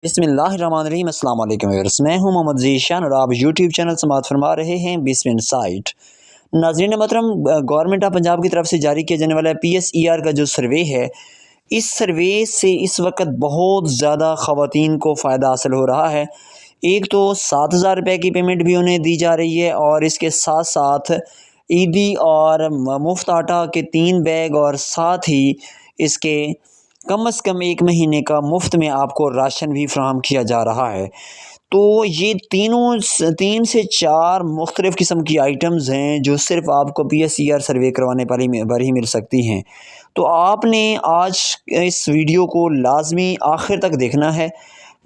बिस्मिल्लाहिर्रहमानिर्रहीम अस्सलाम वालेकुम व्यूअर्स, मैं हूं मोहम्मद ज़ीशान और आप यूट्यूब चैनल समाअत फरमा रहे हैं बिस्म इनसाइट। नाज़रीन मोहतरम, गवर्नमेंट ऑफ पंजाब की तरफ से जारी किया जाने वाला PSER का जो सर्वे है, इस सर्वे से इस वक्त बहुत ज़्यादा ख़वातीन को फ़ायदा हासिल हो रहा है। एक तो 7,000 रुपये की पेमेंट भी उन्हें दी जा रही है और इसके साथ साथ ईदी और मुफ्त आटा के 3 बैग और साथ ही इसके कम से कम 1 महीने का मुफ्त में आपको राशन भी फ्राहम किया जा रहा है। तो ये 3 से 4 मुख्तलिफ़ किस्म की आइटम्स हैं जो सिर्फ़ आपको PSER सर्वे करवाने पर ही मिल सकती हैं। तो आपने आज इस वीडियो को लाज़मी आखिर तक देखना है।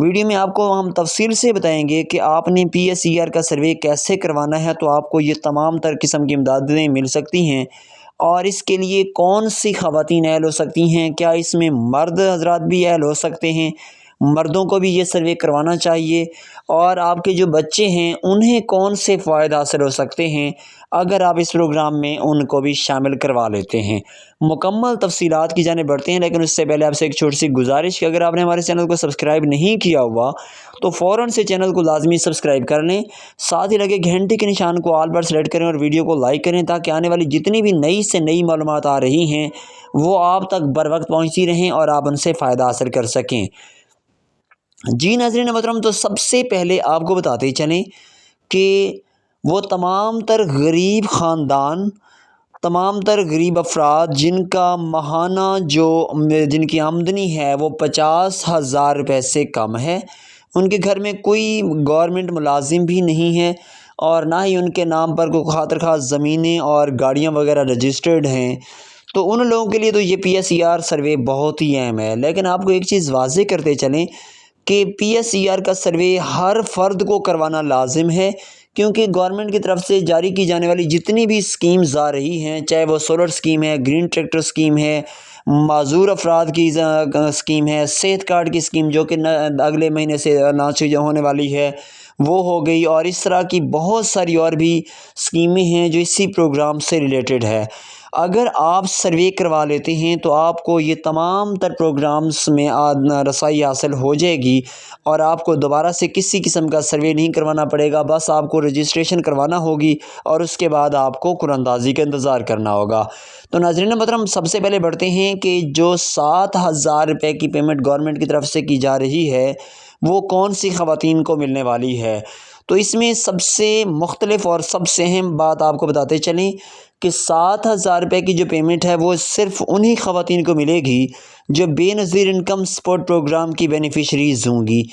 वीडियो में आपको हम तफ़सील से बताएंगे कि आपने PSER का सर्वे कैसे करवाना है, तो आपको ये तमाम तर किस्म की इमदादें मिल सकती हैं। और इसके लिए कौन सी ख़वातीन अहल हो सकती हैं, क्या इसमें मर्द हज़रात भी अहल हो सकते हैं, मर्दों को भी ये सर्वे करवाना चाहिए, और आपके जो बच्चे हैं उन्हें कौन से फ़ायदा हासिल हो सकते हैं अगर आप इस प्रोग्राम में उनको भी शामिल करवा लेते हैं। मुकम्मल तफ़सीलात की जाने बढ़ते हैं, लेकिन उससे पहले आपसे एक छोटी सी गुजारिश कि अगर आपने हमारे चैनल को सब्सक्राइब नहीं किया हुआ तो फ़ौरन से चैनल को लाजमी सब्सक्राइब कर लें। साथ ही लगे घंटे के निशान को ऑल पर सेलेक्ट करें और वीडियो को लाइक करें, ताकि आने वाली जितनी भी नई से नई मालूमात आ रही हैं वो आप तक बर वक्त पहुँचती रहें और आप उनसे फ़ायदा हासिल कर सकें। जी नाज़रीन मोहतरम, तो सबसे पहले आपको बताते चलें कि वो तमाम तर गरीब ख़ानदान, तमाम तर गरीब अफराद जिनका माहाना जिनकी आमदनी है वो 50,000 रुपये से कम है, उनके घर में कोई गवर्नमेंट मुलाजिम भी नहीं है और ना ही उनके नाम पर कोई खातिर ख़ास ज़मीनें और गाड़ियाँ वगैरह रजिस्टर्ड हैं, तो उन लोगों के लिए तो ये PSER सर्वे बहुत ही अहम है। लेकिन आपको एक चीज़ वाज़ेह करते चलें कि PSER का सर्वे हर फ़र्द को करवाना लाजिम है, क्योंकि गवर्नमेंट की तरफ से जारी की जाने वाली जितनी भी स्कीम्स आ रही हैं, चाहे वो सोलर स्कीम है, ग्रीन ट्रैक्टर स्कीम है, माजूर अफराद की स्कीम है, सेहत कार्ड की स्कीम जो कि अगले महीने से लॉन्च होने वाली है वो हो गई, और इस तरह की बहुत सारी और भी स्कीमें हैं जो इसी प्रोग्राम से रिलेटेड है। अगर आप सर्वे करवा लेते हैं तो आपको ये तमाम तर प्रोग्राम्स में रसाई हासिल हो जाएगी और आपको दोबारा से किसी किस्म का सर्वे नहीं करवाना पड़ेगा। बस आपको रजिस्ट्रेशन करवाना होगी और उसके बाद आपको कुरानंदाज़ी का इंतज़ार करना होगा। तो नाज़रीन मोहतरम, सबसे पहले बढ़ते हैं कि जो 7,000 रुपये की पेमेंट गवर्नमेंट की तरफ से की जा रही है वो कौन सी ख़वातीन को मिलने वाली है। तो इसमें सबसे मुख्तलिफ़ और सबसे अहम बात आपको बताते चलें कि 7,000 रुपये की जो पेमेंट है वो सिर्फ़ उन्हीं ख़वातीन को मिलेगी जो बेनज़ीर इनकम सपोर्ट प्रोग्राम की बेनिफिशरीज़ होंगी।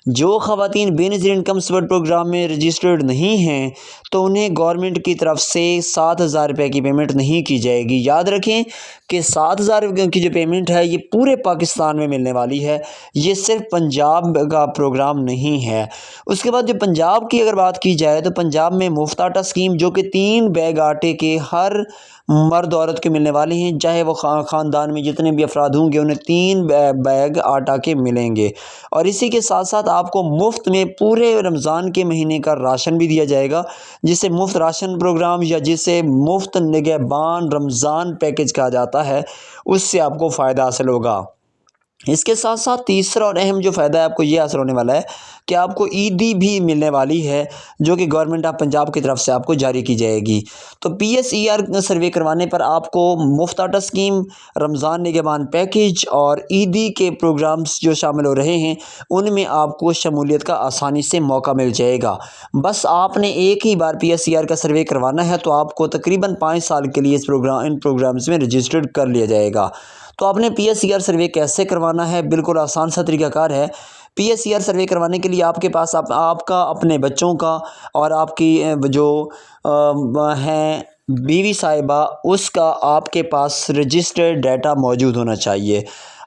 जो ख़वातीन बेनज़ीर इनकम सपोर्ट प्रोग्राम में रजिस्टर्ड नहीं हैं तो उन्हें गवर्नमेंट की तरफ से 7,000 रुपये की पेमेंट नहीं की जाएगी। याद रखें कि 7,000 की जो पेमेंट है ये पूरे पाकिस्तान में मिलने वाली है, ये सिर्फ पंजाब का प्रोग्राम नहीं है। उसके बाद जो पंजाब की अगर बात की जाए तो पंजाब में मुफ्त आटा स्कीम, जो कि 3 बैग आटे के हर मर्द औरत के मिलने वाले हैं, चाहे वो ख़ानदान में जितने भी अफराद होंगे उन्हें 3 बैग आटा के मिलेंगे। और इसी के साथ साथ आपको मुफ्त में पूरे रमज़ान के महीने का राशन भी दिया जाएगा, जिसे मुफ्त राशन प्रोग्राम या जिसे मुफ्त निगहबान रमज़ान पैकेज कहा जाता है, उससे आपको फ़ायदा हासिल होगा। इसके साथ साथ तीसरा और अहम जो फ़ायदा है आपको ये हासिल होने वाला है कि आपको ईदी भी मिलने वाली है, जो कि गवर्नमेंट ऑफ पंजाब की तरफ से आपको जारी की जाएगी। तो PSER सर्वे करवाने पर आपको मुफ्त आटा स्कीम, रमज़ान निगहबान पैकेज और ईदी के प्रोग्राम्स जो शामिल हो रहे हैं उनमें आपको शमूलियत का आसानी से मौका मिल जाएगा। बस आपने एक ही बार PSER का सर्वे करवाना है तो आपको तकरीबन 5 साल के लिए इन प्रोग्राम्स में रजिस्टर्ड कर लिया जाएगा। तो आपने PSER सर्वे कैसे करवाना है, बिल्कुल आसान सा तरीक़ाकार है। PSER सर्वे करवाने के लिए आपके पास आपका अपने बच्चों का और आपकी जो हैं बीवी साहिबा, उसका आपके पास रजिस्टर्ड डाटा मौजूद होना चाहिए।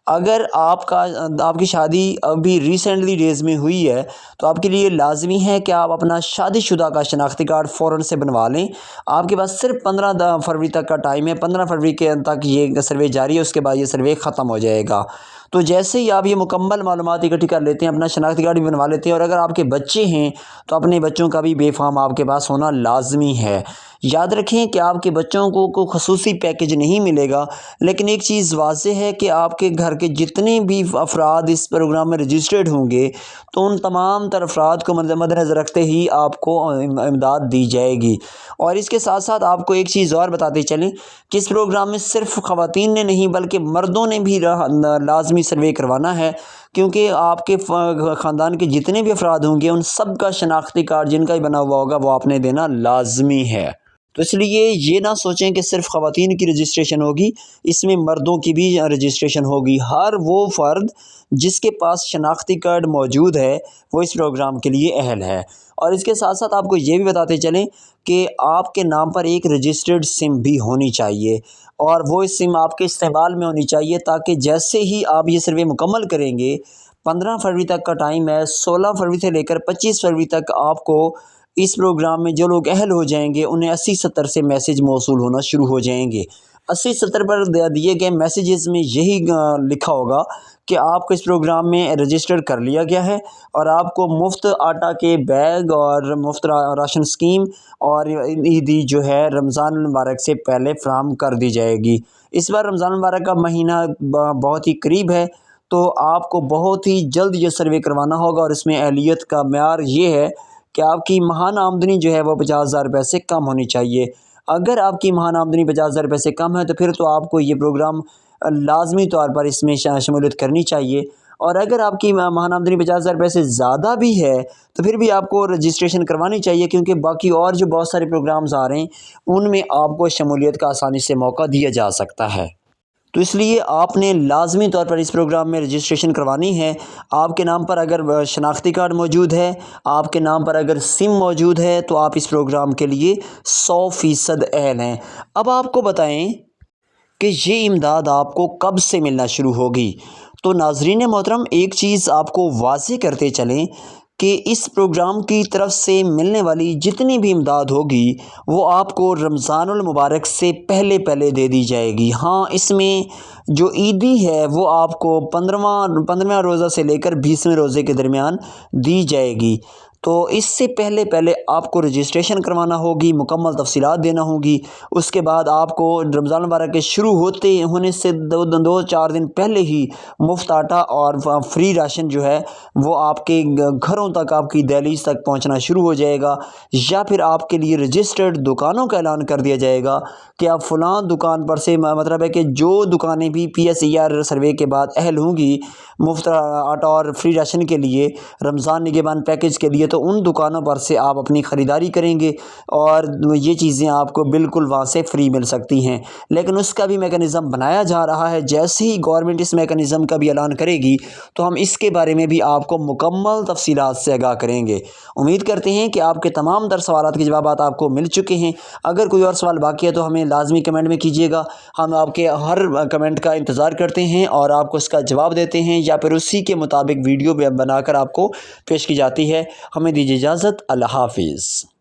अगर आपकी शादी अभी रिसेंटली डेज़ में हुई है तो आपके लिए लाजमी है कि आप अपना शादीशुदा का शनाख्ती कार्ड फ़ौरन से बनवा लें। आपके पास सिर्फ 15 फरवरी तक का टाइम है, 15 फरवरी के तक ये सर्वे जारी है, उसके बाद ये सर्वे ख़त्म हो जाएगा। तो जैसे ही आप ये मुकम्मल मालूमात इकट्ठी कर लेते हैं, अपना शनाख्ती कार्ड भी बनवा लेते हैं, और अगर आपके बच्चे हैं तो अपने बच्चों का भी बेफाम आपके पास होना लाजमी है। याद रखें कि आपके बच्चों को खसूसी पैकेज नहीं मिलेगा, लेकिन एक चीज़ वाज़ेह है कि आपके घर के जितने भी अफराद इस प्रोग्राम में रजिस्टर्ड होंगे तो उन तमाम तर अफराद को मद्देनज़र रखते ही आपको इमदाद दी जाएगी। और इसके साथ साथ आपको एक चीज़ और बताते चलें कि इस प्रोग्राम में सिर्फ ख़वातीन ने नहीं बल्कि मर्दों ने भी लाजमी सर्वे करवाना है, क्योंकि आपके ख़ानदान के जितने भी अफराद होंगे उन सब का शनाख्ती कार्ड जिनका भी बना हुआ होगा वो आपने देना लाजमी है। तो इसलिए ये ना सोचें कि सिर्फ ख़वातीन की रजिस्ट्रेशन होगी, इसमें मर्दों की भी रजिस्ट्रेशन होगी। हर वो फ़र्द जिसके पास शनाख्ती कार्ड मौजूद है वो इस प्रोग्राम के लिए अहल है। और इसके साथ साथ आपको ये भी बताते चलें कि आपके नाम पर एक रजिस्टर्ड सिम भी होनी चाहिए, और वो इस सिम आपके इस्तेमाल में होनी चाहिए, ताकि जैसे ही आप ये सर्वे मुकम्मल करेंगे, 15 फरवरी तक का टाइम है, 16 फरवरी से लेकर 25 फरवरी तक आपको इस प्रोग्राम में जो लोग अहल हो जाएंगे उन्हें 80-70 से मैसेज मौसूल होना शुरू हो जाएंगे। 80-70 पर दिए गए मैसेजेस में यही लिखा होगा कि आपको इस प्रोग्राम में रजिस्टर कर लिया गया है और आपको मुफ्त आटा के बैग और मुफ्त राशन स्कीम और ईदी जो है रमज़ान मुबारक से पहले फ़राहम कर दी जाएगी। इस बार रमज़ान मुबारक का महीना बहुत ही करीब है, तो आपको बहुत ही जल्द ये सर्वे करवाना होगा। और इसमें अहलियत का म्यार ये है कि आपकी माहाना आमदनी जो है वो 50,000 रुपये से कम होनी चाहिए। अगर आपकी माहाना आमदनी 50,000 रुपये से कम है तो फिर तो आपको ये प्रोग्राम लाजमी तौर पर इसमें शमूलियत करनी चाहिए। और अगर आपकी माहाना आमदनी 50,000 रुपये से ज़्यादा भी है तो फिर भी आपको रजिस्ट्रेशन करवानी चाहिए, क्योंकि बाकी और जो बहुत सारे प्रोग्राम्स आ रहे हैं उनमें आपको शमूलियत का आसानी से मौका दिया जा सकता है। तो इसलिए आपने लाजमी तौर पर इस प्रोग्राम में रजिस्ट्रेशन करवानी है। आपके नाम पर अगर शनाख्ती कार्ड मौजूद है, आपके नाम पर अगर सिम मौजूद है, तो आप इस प्रोग्राम के लिए 100% अहल हैं। अब आपको बताएं कि ये इमदाद आपको कब से मिलना शुरू होगी। तो नाज़रीन मोहतरम, एक चीज़ आपको वाज़ेह करते चलें कि इस प्रोग्राम की तरफ से मिलने वाली जितनी भी इमदाद होगी वो आपको रमज़ानुल मुबारक से पहले पहले दे दी जाएगी। हाँ, इसमें जो ईदी है वो आपको 15वां रोज़ा से लेकर 20वें रोज़े के दरमियान दी जाएगी। तो इससे पहले पहले आपको रजिस्ट्रेशन करवाना होगी, मुकम्मल तफसीलात देना होगी। उसके बाद आपको रमज़ान मुबारक के शुरू होने से 2-4 दिन पहले ही मुफ्त आटा और फ्री राशन जो है वो आपके घरों तक, आपकी दहलीज तक पहुंचना शुरू हो जाएगा। या फिर आपके लिए रजिस्टर्ड दुकानों का ऐलान कर दिया जाएगा कि आप फ़लाँ दुकान पर से, मतलब है कि जो दुकानें भी PSER सर्वे के बाद अहल होंगी मुफ्त आटा और फ्री राशन के लिए, रमज़ान निगहबान पैकेज के लिए, तो उन दुकानों पर से आप अपनी ख़रीदारी करेंगे और ये चीज़ें आपको बिल्कुल वहाँ से फ्री मिल सकती हैं। लेकिन उसका भी मेकनिज़म बनाया जा रहा है। जैसे ही गवर्नमेंट इस मेकनिज़म का भी ऐलान करेगी तो हम इसके बारे में भी आपको मुकम्मल तफसीलात से आगाह करेंगे। उम्मीद करते हैं कि आपके तमाम तर सवालात के जवाब आपको मिल चुके हैं। अगर कोई और सवाल बाकी है तो हमें लाजमी कमेंट में कीजिएगा। हम आपके हर कमेंट का इंतज़ार करते हैं और आपको उसका जवाब देते हैं, या फिर उसी के मुताबिक वीडियो बनाकर आपको पेश की जाती है। हमें दीजिए इजाज़त। अल्लाह हाफिज़।